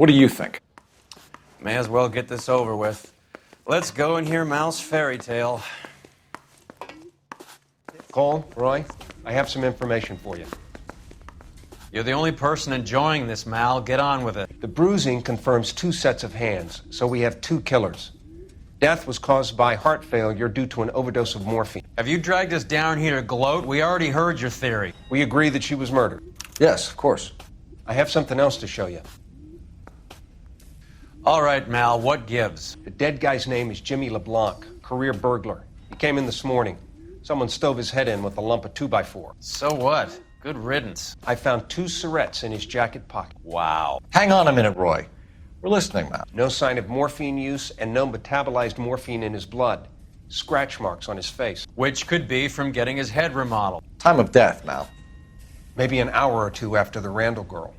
What do you think? May as well get this over with. Let's go and hear Mal's fairy tale. Cole, Roy, I have some information for you. You're the only person enjoying this, Mal. Get on with it. The bruising confirms 2 sets of hands, so we have 2 killers. Death was caused by heart failure due to an overdose of morphine. Have you dragged us down here to gloat? We already heard your theory. We agree that she was murdered. Yes, of course. I have something else to show you. All right, Mal, what gives? The dead guy's name is Jimmy LeBlanc, career burglar. He came in this morning. Someone stove his head in with a lump of 2x4. So what? Good riddance. I found 2 cigarettes in his jacket pocket. Wow. Hang on a minute, Roy. We're listening now. No sign of morphine use and no metabolized morphine in his blood. Scratch marks on his face. Which could be from getting his head remodeled. Time of death, Mal. Maybe an hour or 2 after the Randall girl.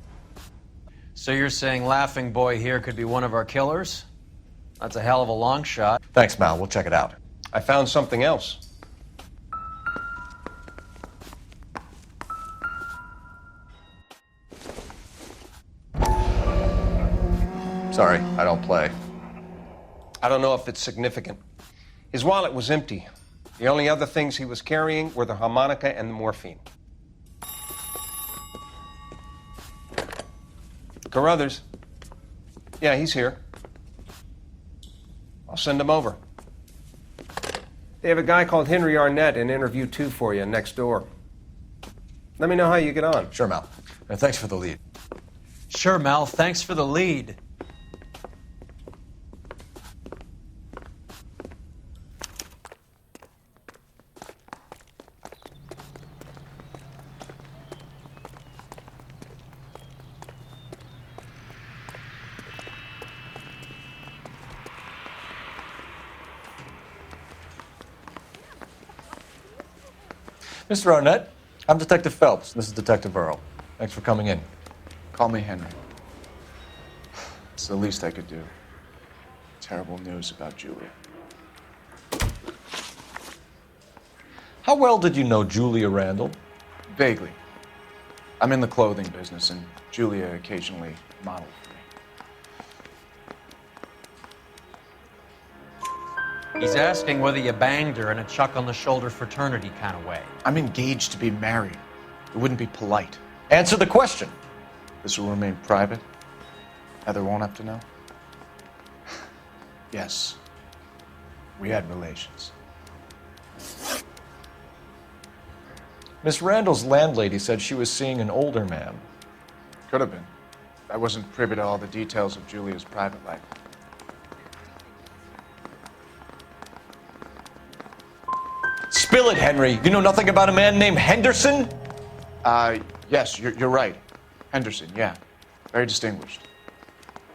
So you're saying Laughing Boy here could be one of our killers? That's a hell of a long shot. Thanks, Mal. We'll check it out. I found something else. Sorry, I don't play. I don't know if it's significant. His wallet was empty. The only other things he was carrying were the harmonica and the morphine. Carruthers. Yeah, he's here. I'll send him over. They have a guy called Henry Arnett in interview 2 for you next door. Let me know how you get on. Sure, Mal. And thanks for the lead. Sure, Mal. Thanks for the lead. Mr. Arnett, I'm Detective Phelps. This is Detective Earl. Thanks for coming in. Call me Henry. It's the least I could do. Terrible news about Julia. How well did you know Julia Randall? Vaguely. I'm in the clothing business, and Julia occasionally modeled for me. He's asking whether you banged her in a chuck-on-the-shoulder fraternity kind of way. I'm engaged to be married. It wouldn't be polite. Answer the question. This will remain private. Heather won't have to know. Yes. We had relations. Miss Randall's landlady said she was seeing an older man. Could have been. I wasn't privy to all the details of Julia's private life. Spill it, Henry. You know nothing about a man named Henderson? Yes, you're right. Henderson, yeah. Very distinguished.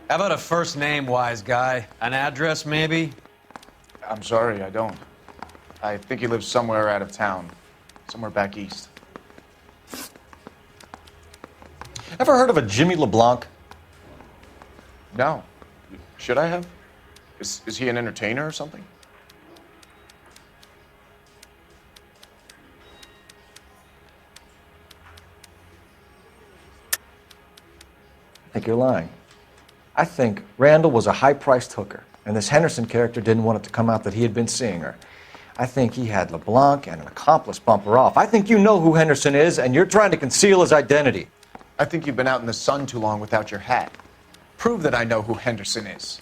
How about a first name, wise guy? An address, maybe? I'm sorry, I don't. I think he lives somewhere out of town. Somewhere back east. Ever heard of a Jimmy LeBlanc? No. Should I have? Is he an entertainer or something? I think you're lying. I think Randall was a high-priced hooker, and this Henderson character didn't want it to come out that he had been seeing her. I think he had LeBlanc and an accomplice bump her off. I think you know who Henderson is, and you're trying to conceal his identity. I think you've been out in the sun too long without your hat. Prove that I know who Henderson is.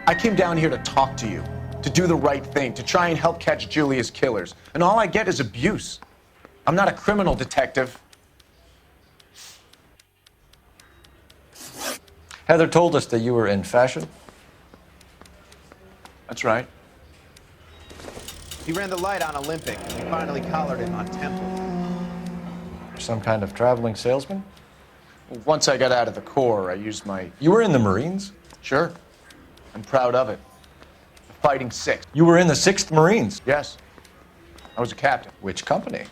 I came down here to talk to you, to do the right thing, to try and help catch Julia's killers. And all I get is abuse. I'm not a criminal detective. Heather told us that you were in fashion. That's right. He ran the light on Olympic. We finally collared him on Temple. Some kind of traveling salesman? Once I got out of the Corps, I used my... You were in the Marines? Sure. I'm proud of it. The Fighting Sixth. You were in the 6th Marines? Yes. I was a captain. Which company?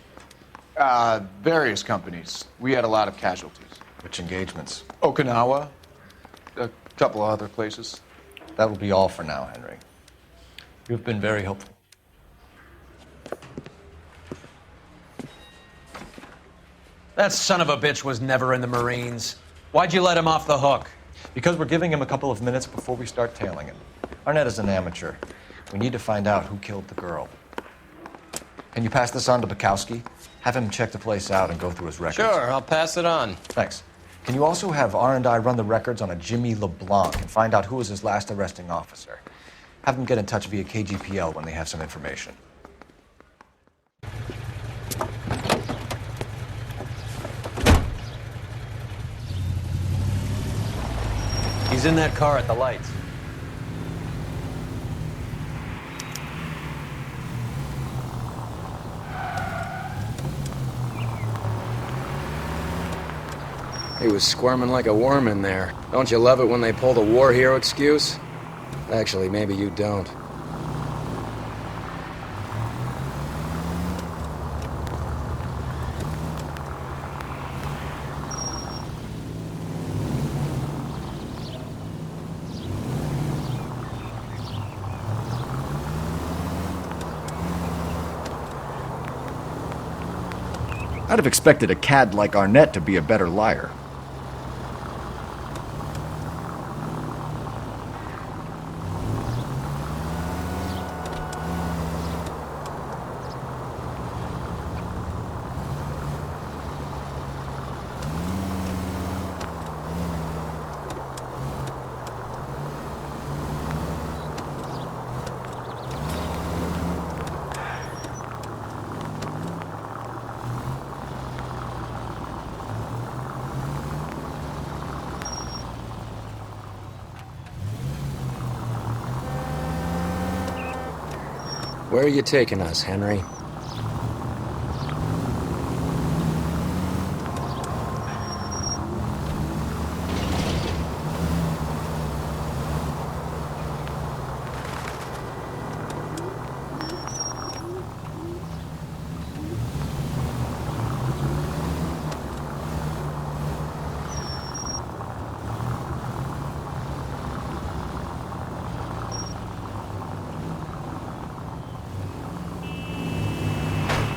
Various companies. We had a lot of casualties. Which engagements? Okinawa, a couple of other places. That will be all for now, Henry. You've been very helpful. That son of a bitch was never in the Marines. Why'd you let him off the hook? Because we're giving him a couple of minutes before we start tailing him. Arnett is an amateur. We need to find out who killed the girl. Can you pass this on to Bukowski? Have him check the place out and go through his records. Sure, I'll pass it on. Thanks. Can you also have R&I run the records on a Jimmy LeBlanc and find out who was his last arresting officer? Have them get in touch via KGPL when they have some information. He's in that car at the lights. He was squirming like a worm in there. Don't you love it when they pull the war hero excuse? Actually, maybe you don't. I'd have expected a cad like Arnett to be a better liar. Where are you taking us, Henry?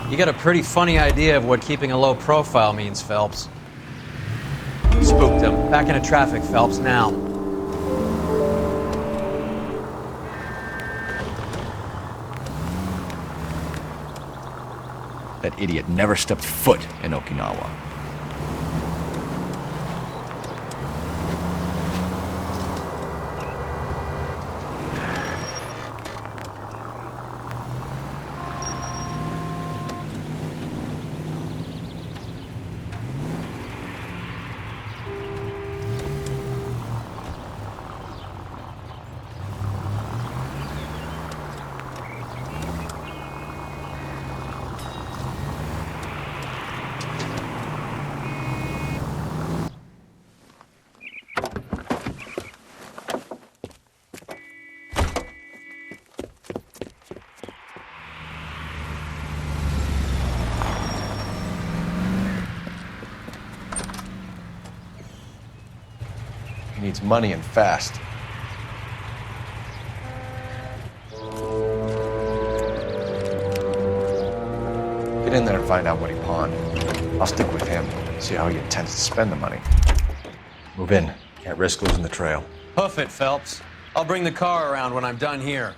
You got a pretty funny idea of what keeping a low profile means, Phelps. Spooked him. Back into traffic, Phelps, now. That idiot never stepped foot in Okinawa. He needs money and fast. Get in there and find out what he pawned. I'll stick with him, see how he intends to spend the money. Move in. Can't risk losing the trail. Hoof it, Phelps. I'll bring the car around when I'm done here.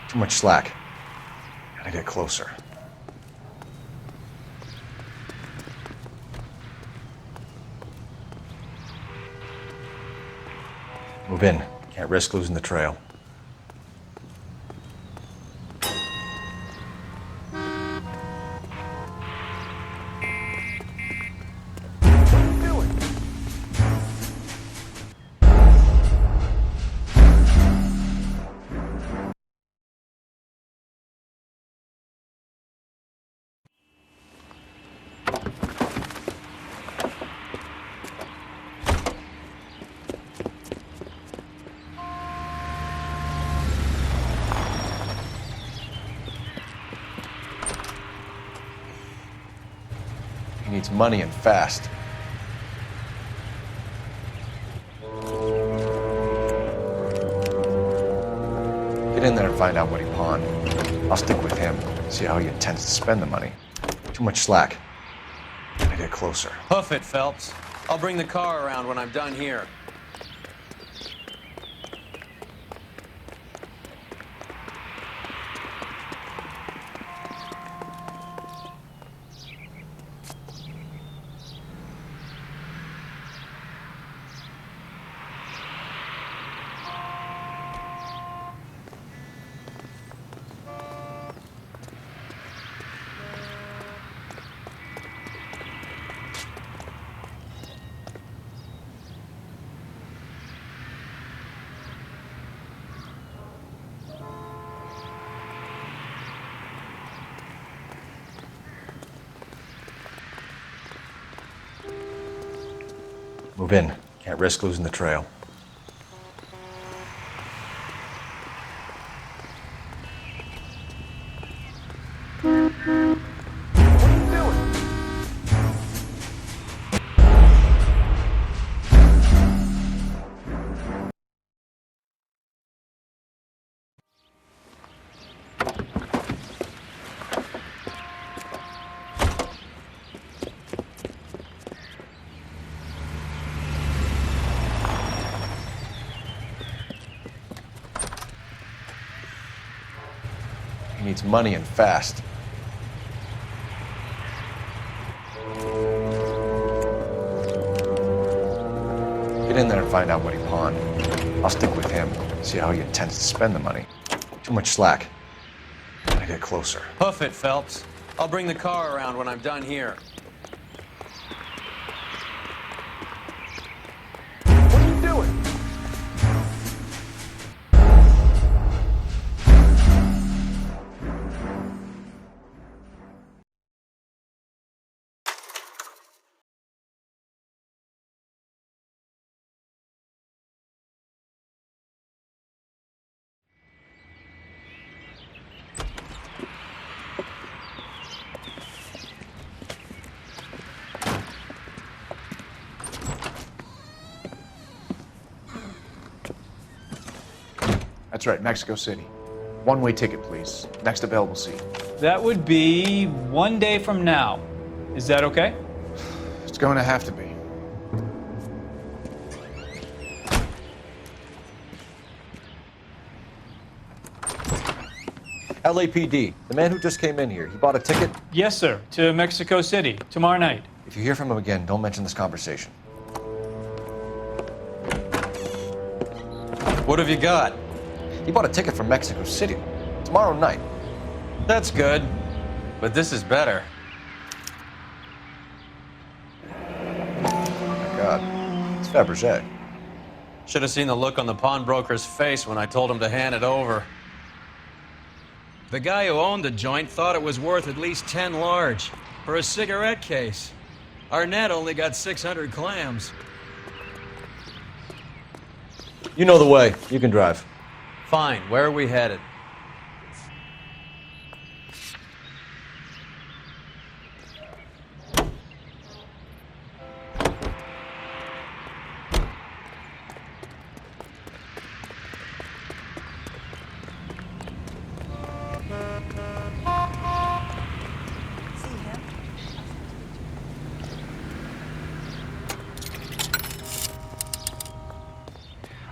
Too much slack. Gotta get closer. Move in. Can't risk losing the trail. He needs money and fast. Get in there and find out what he pawned. I'll stick with him, see how he intends to spend the money. Too much slack. Gotta get closer. Hoof it, Phelps. I'll bring the car around when I'm done here. Move in. Can't risk losing the trail. He needs money and fast. Get in there and find out what he pawned. I'll stick with him, see how he intends to spend the money. Too much slack. Gotta get closer. Hoof it, Phelps. I'll bring the car around when I'm done here. What are you doing? That's right, Mexico City. One-way ticket, please. Next available seat. That would be 1 day from now. Is that okay? It's going to have to be. LAPD, the man who just came in here, he bought a ticket? Yes, sir. To Mexico City tomorrow night. If you hear from him again, don't mention this conversation. What have you got? He bought a ticket from Mexico City. Tomorrow night. That's good. But this is better. Oh my God. It's Fabergé. Should have seen the look on the pawnbroker's face when I told him to hand it over. The guy who owned the joint thought it was worth at least 10 large for a cigarette case. Arnett only got 600 clams. You know the way. You can drive. Fine. Where are we headed?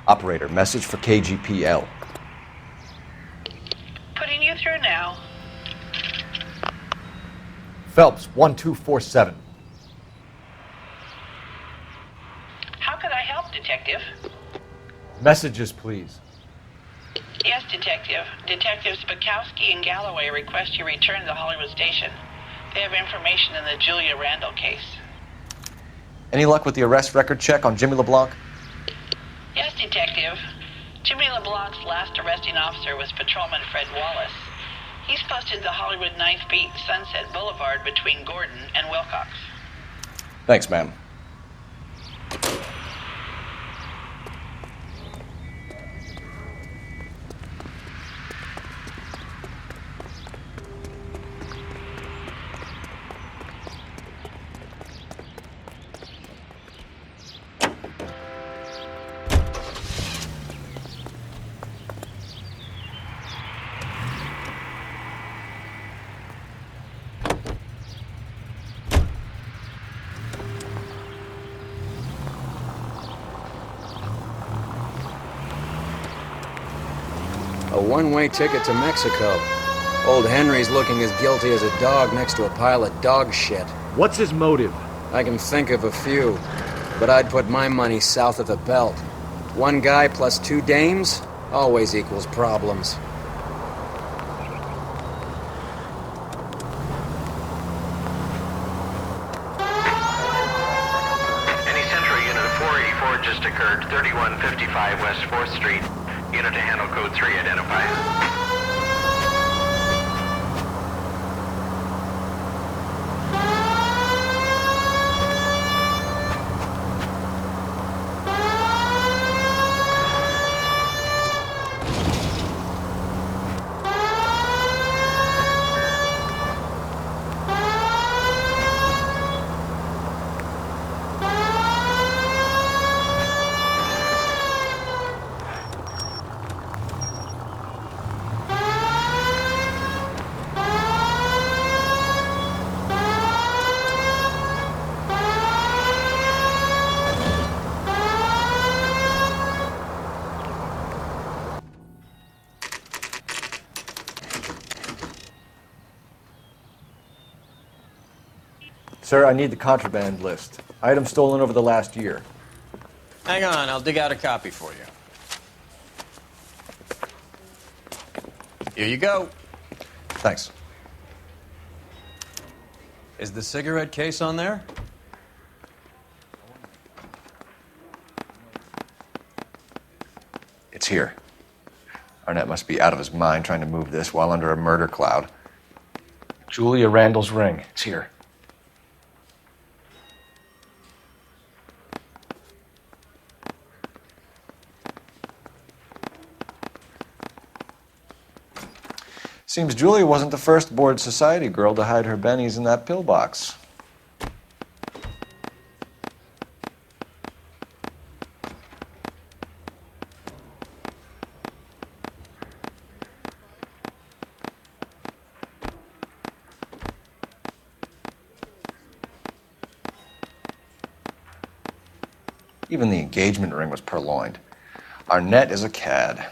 Operator, message for KGPL. Putting you through now. Phelps, 1247. How could I help, Detective? Messages, please. Yes, Detective. Detectives Bukowski and Galloway request you return to the Hollywood station. They have information in the Julia Randall case. Any luck with the arrest record check on Jimmy LeBlanc? Yes, Detective. Jimmy LeBlanc's last arresting officer was Patrolman Fred Wallace. He's posted the Hollywood 9th Beat Sunset Boulevard between Gordon and Wilcox. Thanks, ma'am. A one-way ticket to Mexico. Old Henry's looking as guilty as a dog next to a pile of dog shit. What's his motive? I can think of a few, but I'd put my money south of the belt. One guy plus two dames always equals problems. Any Central Unit of 484 just occurred, 3155 West 4th Street. Unit to handle code 3, identify. Sir, I need the contraband list. Items stolen over the last year. Hang on, I'll dig out a copy for you. Here you go. Thanks. Is the cigarette case on there? It's here. Arnett must be out of his mind trying to move this while under a murder cloud. Julia Randall's ring. It's here. Seems Julia wasn't the first bored society girl to hide her bennies in that pillbox. Even the engagement ring was purloined. Arnett is a cad.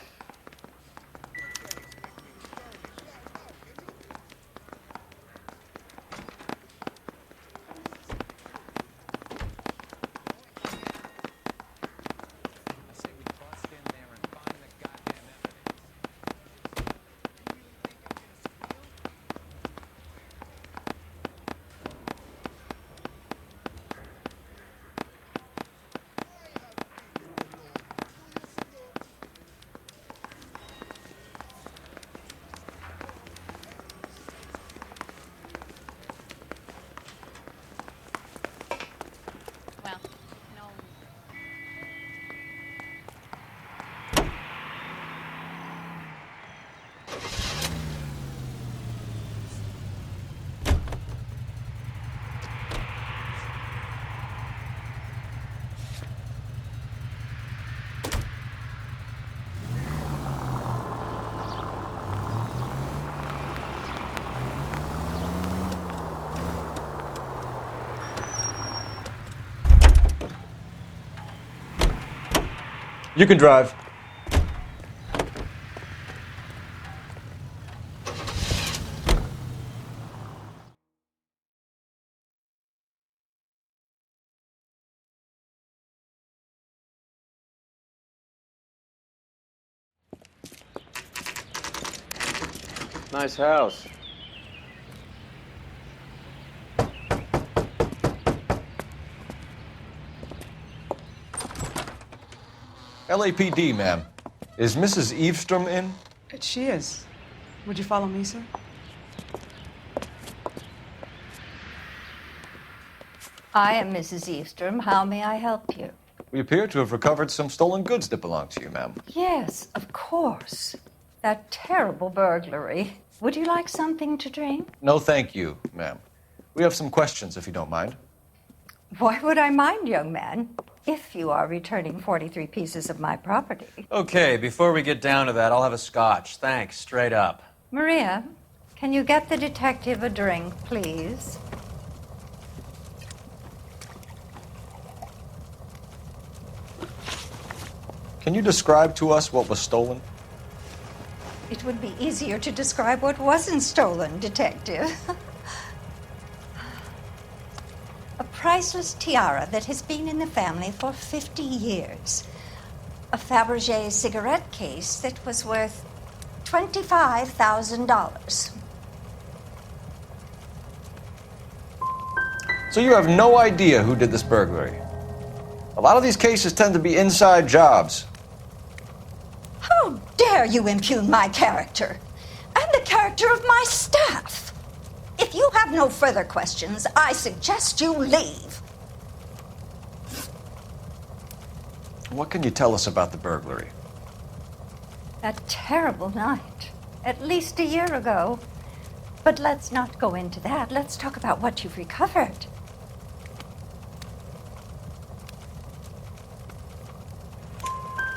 You can drive. Nice house. LAPD, ma'am. Is Mrs. Eavestrom in? She is. Would you follow me, sir? I am Mrs. Eavestrom. How may I help you? We appear to have recovered some stolen goods that belong to you, ma'am. Yes, of course. That terrible burglary. Would you like something to drink? No, thank you, ma'am. We have some questions, if you don't mind. Why would I mind, young man, if you are returning 43 pieces of my property? Okay, before we get down to that, I'll have a scotch. Thanks, straight up. Maria, can you get the detective a drink, please? Can you describe to us what was stolen? It would be easier to describe what wasn't stolen, Detective. A priceless tiara that has been in the family for 50 years. A Fabergé cigarette case that was worth $25,000. So you have no idea who did this burglary? A lot of these cases tend to be inside jobs. How dare you impugn my character and the character of my staff? If you have no further questions, I suggest you leave. What can you tell us about the burglary? A terrible night, at least a year ago. But let's not go into that. Let's talk about what you've recovered.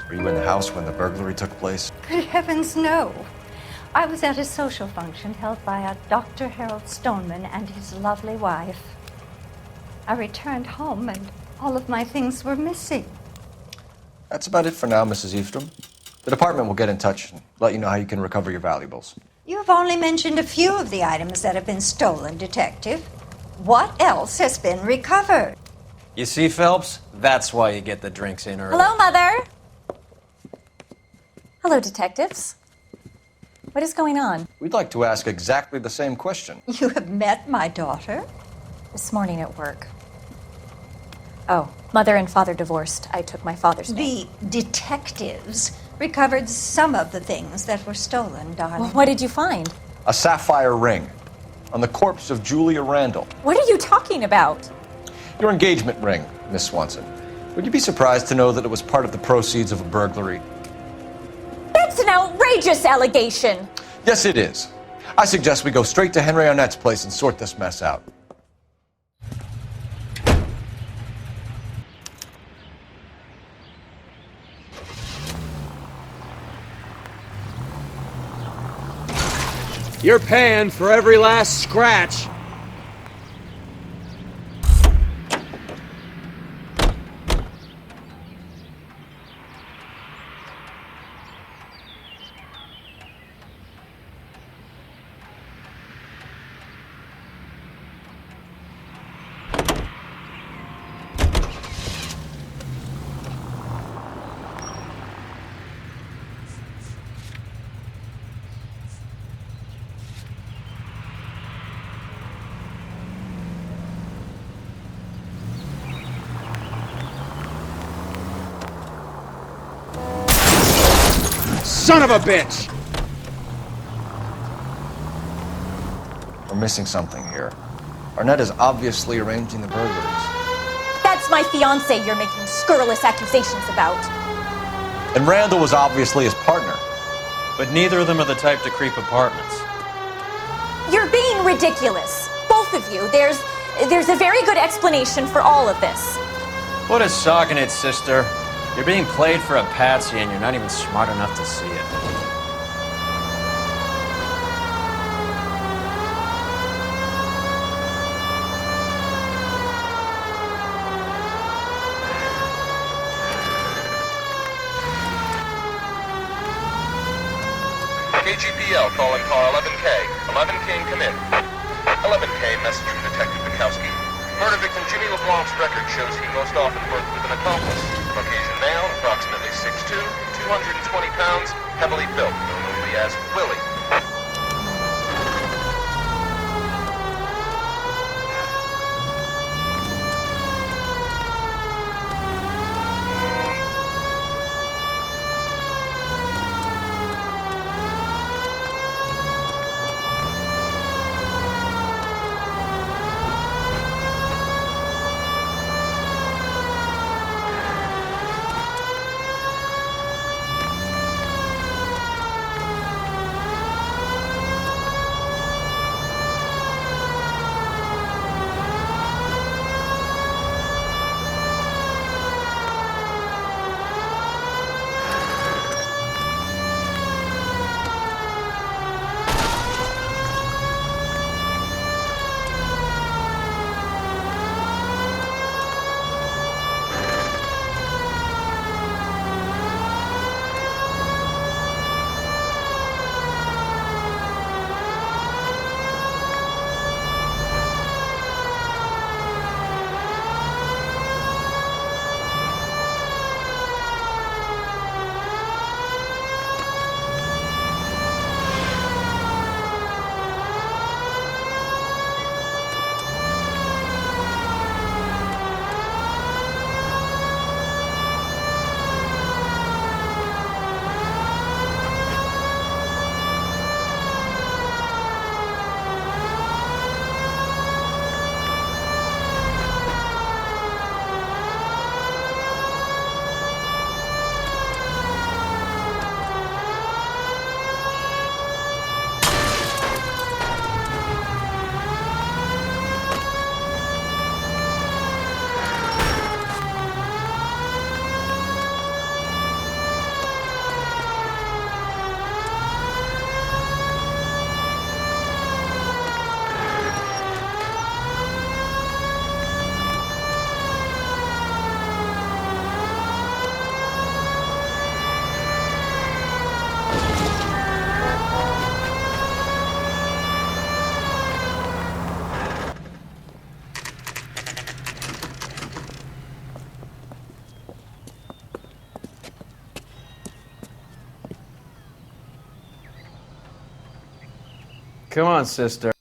Were you in the house when the burglary took place? Good heavens, no. I was at a social function held by a Dr. Harold Stoneman and his lovely wife. I returned home and all of my things were missing. That's about it for now, Mrs. Eastrom. The department will get in touch and let you know how you can recover your valuables. You have only mentioned a few of the items that have been stolen, Detective. What else has been recovered? You see, Phelps? That's why you get the drinks in early. Hello, Mother. Hello, detectives. What is going on? We'd like to ask exactly the same question. You have met my daughter? This morning at work. Oh, Mother and Father divorced. I took my father's name. The detectives recovered some of the things that were stolen, darling. Well, what did you find? A sapphire ring on the corpse of Julia Randall. What are you talking about? Your engagement ring, Miss Swanson. Would you be surprised to know that it was part of the proceeds of a burglary? That's an outrageous allegation! Yes, it is. I suggest we go straight to Henry Arnett's place and sort this mess out. You're paying for every last scratch. Son of a bitch! We're missing something here. Arnett is obviously arranging the burglaries. That's my fiancé you're making scurrilous accusations about. And Randall was obviously his partner. But neither of them are the type to creep apartments. You're being ridiculous. Both of you. There's a very good explanation for all of this. What a sock in it, sister. You're being played for a patsy and you're not even smart enough to see it. KGPL calling car 11K. 11K come in. 11K, message from Detective Bukowski. Murder victim Jimmy LeBlanc's record shows he most often worked with an accomplice. Caucasian male, approximately 6'2", 220 pounds, heavily built, known only as Willie. Come on, sister.